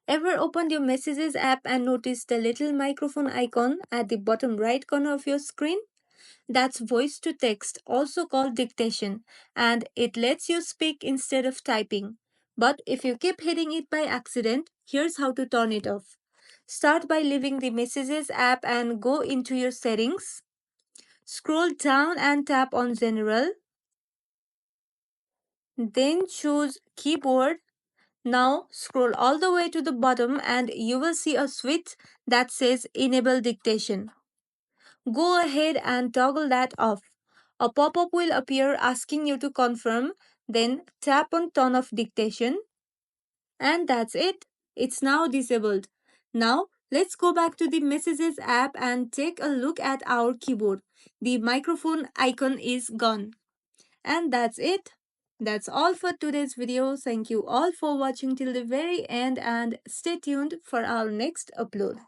Ever opened your Messages app and noticed the little microphone icon at the bottom right corner of your screen? That's voice to text, also called dictation, and it lets you speak instead of typing. But if you keep hitting it by accident, here's how to turn it off. Start by leaving the Messages app and go into your settings. Scroll down and tap on General. Then choose Keyboard. Now scroll all the way to the bottom and you will see a switch that says Enable Dictation. Go ahead and toggle that off. A pop up will appear asking you to confirm, then tap on Turn off Dictation, and that's it. It's now disabled. Now, let's go back to the Messages app and take a look at our keyboard. The microphone icon is gone. And that's it. That's all for today's video. Thank you all for watching till the very end and stay tuned for our next upload.